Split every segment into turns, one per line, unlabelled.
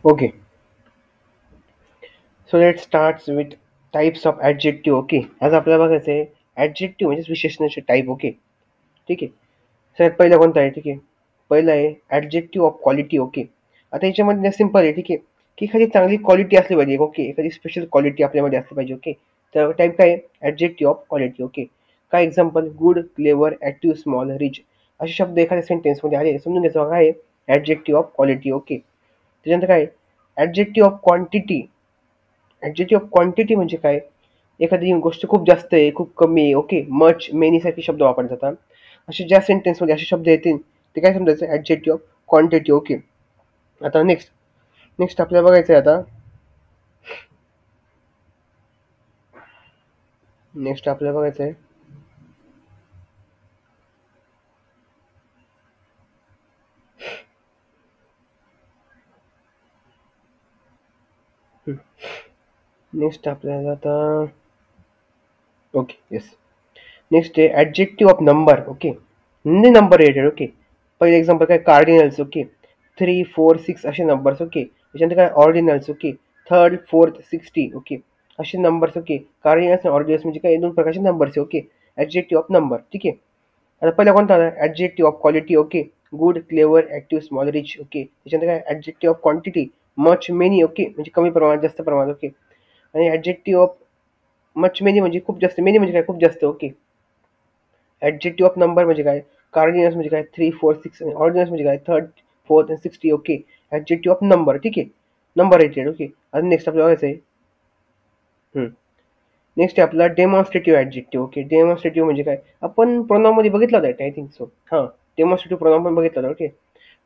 Okay, so let's start with types of adjective. Okay, आज आपल्याला बघायचं आहे ॲडजेक्टिव्ह म्हणजे विशेषणाचे टाईप. ओके, ठीक आहे. सगळ्यात पहिला कोणता आहे? ठीक आहे, पहिला आहे ॲडजेक्टिव्ह ऑफ क्वालिटी. ओके, आता याच्यामध्ये सिंपल आहे. ठीक आहे, की एखादी चांगली क्वालिटी असली पाहिजे. ओके, एखादी स्पेशल क्वालिटी आपल्यामध्ये असली पाहिजे. ओके, तर टाईप काय आहे? Adjective of quality. ओके, काय example? Good, clever, active, small, rich असे शब्द एखाद्या सेंटेन्समध्ये आले समजून घ्यायचं काय आहे? Adjective of quality. ओके, त्याच्यानंतर काय? Adjective of quantity. Adjective of quantity म्हणजे काय? एखादी गोष्ट खूप जास्त आहे, खूप कमी आहे. ओके, मच, मेनी सारखे शब्द वापरले जातात. असे ज्या सेंटेन्समध्ये असे शब्द येतील ते काय समजायचं? Adjective of quantity. ओके, आता नेक्स्ट नेक्स्ट आपल्याला बघायचं आहे. आता नेक्स्ट आपल्याला बघायचं आहे नेक्स्ट आपल्याला आता ओके येस नेक्स्ट आहे ॲडजेक्टिव्ह ऑफ नंबर. ओके, म्हणजे नंबर रिलेटेड. ओके, पहिले एक्झाम्पल काय? कार्डिनल्स. ओके, 3, 4, 6 असे नंबर्स. ओके, त्याच्यानंतर काय? Ordinals. Okay, 3rd, 4th, 60. Okay, असे नंबर्स. ओके, कार्डिनल्स आणि ऑर्डिनल्स म्हणजे काय? दोन प्रकारचे नंबर्स आहे. Okay, adjective of number. ठीक आहे, आता पहिला कोणता आला? Adjective of quality. Okay, good, clever, active, small, rich. Okay, त्याच्यानंतर काय? Adjective of quantity, much, many. Okay, म्हणजे कमी प्रमाणात, जास्त प्रमाणात. ओके, आणि ॲडजेक्टिव्ह ऑफ मच, मेनी म्हणजे खूप जास्त. मेनी म्हणजे काय? खूप जास्त. ओके, ॲडजेक्टिव्ह ऑफ नंबर म्हणजे काय? कार्डिनल्स म्हणजे काय? 3, 4, 6 आणि ऑर्डिनल्स म्हणजे काय? 3rd, 4th आणि 60. Okay, adjective of number. ठीक आहे, नंबर रिलेटेड. ओके, आता नेक्स्ट आपल्याला बघायचं आहे. नेक्स्ट आहे आपला डेमॉन्स्ट्रेटिव्ह ॲडजेक्टिव्ह. ओके, डेमॉन्स्ट्रेटिव्ह म्हणजे काय? आपण प्रोनाउनमध्ये बघितलं होतं आय थिंक सो. हां, डेमॉन्स्ट्रेटिव्ह प्रोनाउन पण बघितलं होतं. ओके,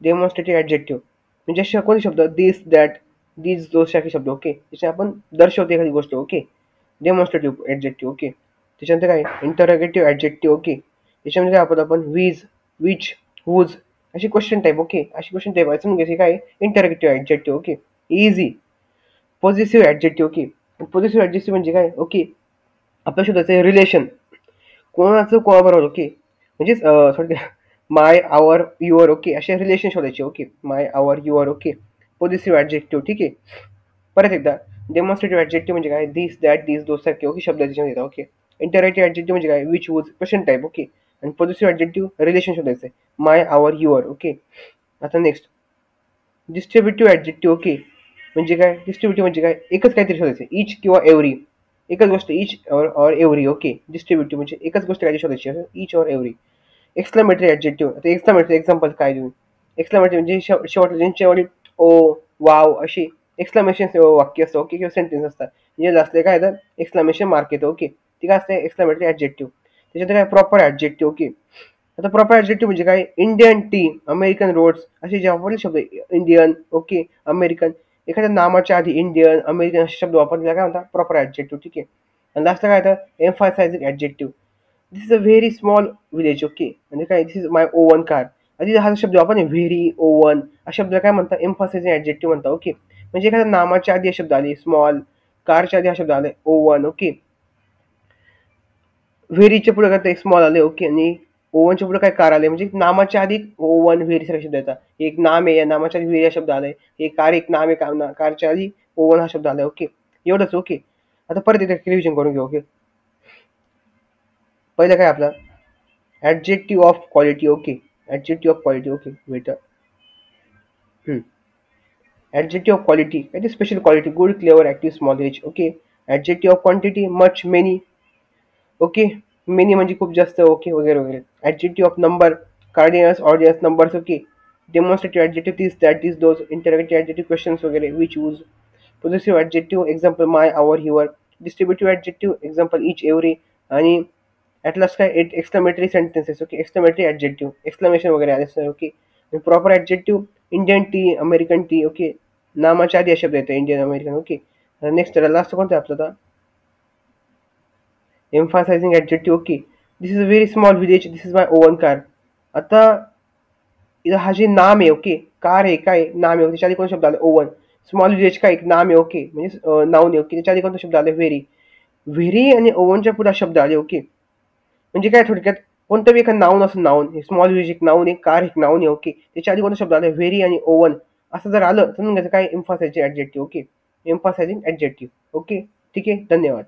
डेमॉन्स्ट्रेटिव्ह ॲडजेक्टिव्ह म्हणजे असे कोणते शब्द? दिस, दॅट, दीज, दोस सारखे शब्द. ओके, त्याचे आपण दर्शवतो एखादी गोष्ट. Okay, demonstrative adjective. ओके, त्याच्यानंतर काय? Interrogative adjective. ओके, त्याच्यामध्ये काय आपण विज, विच, हुज अशी क्वेश्चन टाईप. ओके, अशी क्वेश्चन टाईप समजून घ्यायची काय? Interrogative adjective. Okay, easy. Positive adjective. Okay, positive adjective म्हणजे काय? ओके, आपल्या शोधायचं आहे रिलेशन कोणाचं कोणाबरोबर. ओके, म्हणजेच थोडक्यात माय, आवर, युअर. ओके, असे रिलेशन शोधायचे. Okay, my, our, your. Okay, positive adjective. ठीक आहे, परत एकदा डेमॉन्स्ट्रेटिव्ह ॲडजेक्टिव्ह म्हणजे काय? दिस, दॅट, दिस, दोस सारखे. ओके, शब्द त्याच्यामध्ये येतात. ओके, इंटरॅक्टिव्ह ॲडजेक्टिव्ह म्हणजे काय? Which, whose, question type. Okay, आणि पॉझिटिव्ह ॲडजेक्टिव्ह रिलेशन शोधायचं आहे. माय, आवर, युअर. ओके, आता नेक्स्ट डिस्ट्रीब्युटिव्ह ॲडजेक्टिव्ह. ओके, म्हणजे काय? डिस्ट्रीब्युटिव्ह म्हणजे काय? एकच काहीतरी शोधायचं, इच किंवा एव्हरी. एकच गोष्ट, इच ऑर एव्हरी. ओके, डिस्ट्रीब्युटिव्ह म्हणजे एकच गोष्ट काहीतरी शोधायची, इच ऑर एव्हरी. Exclamatory adjective. आता एक्सक्लेमेटरी एक्झाम्पल काय देऊ? एक्सक्लेमेटरी म्हणजे शेवटला ज्यांच्यावरील ओ, वाव अशी एक्सक्लेमेशन वाक्य असतं. ओके, किंवा सेंटेन्स असतात जे असले काय तर एक्सक्लेमेशन मार्क येतं. ओके, ती काय असते? Exclamatory adjective. त्याच्यात काय? Proper adjective. ओके, आता प्रॉपर ॲडजेक्टिव्ह म्हणजे काय? इंडियन टी, अमेरिकन रोड्स असे जे वापरले शब्द. इंडियन, ओके, अमेरिकन, एखाद्या नामाच्या आधी इंडियन, अमेरिकन असे शब्द वापरले काय म्हणतात? Proper adjective. ठीक आहे, आणि लास्टला काय येतं? Emphasizing adjective. This is a very small village. Okay, म्हणजे काय? This is my own car. आधी हा शब्द आपण व्हेरी, ओवन हा शब्द काय म्हणतात? एम्फासायझिंग ॲडजेक्टिव्ह म्हणतात. ओके, म्हणजे एखाद्या नामाच्या आधी हा शब्द आले स्मॉल, कारच्या आधी हा शब्द आले ओवन. ओके, व्हेरीच्या पुढे काय? एक स्मॉल आले. ओके, आणि ओवनच्या पुढे काय? कार आले. म्हणजे नामाच्या आधी ओवन, व्हेरी सारखे शब्द येतात. हे एक नाम आहे, या नामाच्या आधी व्हेरी हा शब्द आलाय. हे कार एक नाम आहे, कारच्या आधी ओवन हा शब्द आलाय. ओके, एवढंच. ओके, आता परत एकदा रिव्हिजन करून घेऊ. ओके, पहिलं काय आपलं? Adjective of quality. Okay, adjective of quality. Okay, wait. Adjective of quality काय? ते special quality. Good, clever, active, small, rich. Okay, adjective of quantity much, many. Okay, many म्हणजे खूप जास्त. ओके, वगैरे वगैरे. Adjective of number cardinals, ordinals, numbers. Okay, demonstrative adjective this, that, this, those. Interactive adjective questions वगैरे, which, whose. Possessive adjective example my, our, your. Distributive adjective example each, every. आणि at last काय? Exclamatory sentences. Okay, exclamatory adjective exclamation वगैरे आले असतं. Okay, proper adjective Indian tea, American tea. Okay, नामाच्या आधी हा शब्द येतो Indian, American. Okay, next last कोणतं आहे आपलं? आता emphasizing adjective. Okay, this is a very small village. This is my own car. आता इथं हा जे नाम आहे. ओके, कार आहे काय? नाम आहे. त्याच्या आधी कोणता शब्द आला? ओवन. स्मॉल विलेज काय? एक नाम आहे. ओके, म्हणजे नाऊन आहे. ओके, त्याच्या आधी कोणता शब्द आला? व्हेरी. व्हेरी आणि ओवनच्या पुढे शब्द आले. ओके, म्हणजे काय? थोडक्यात कोणतं बी एखादं नाऊन असं नाऊन. स्मॉल विलेज एक नाऊन आहे, कार एक नाऊन आहे. ओके, त्याच्या आधी कोणता शब्द आला? व्हेरी आणि ओवन असं जर आलं समजून घ्यायचं काय एम्फासाइजचे ॲडजेक्टिव्ह. ओके. एम्फासाइजिंग ॲडजेक्टिव्ह. ओके. ठीक आहे. धन्यवाद.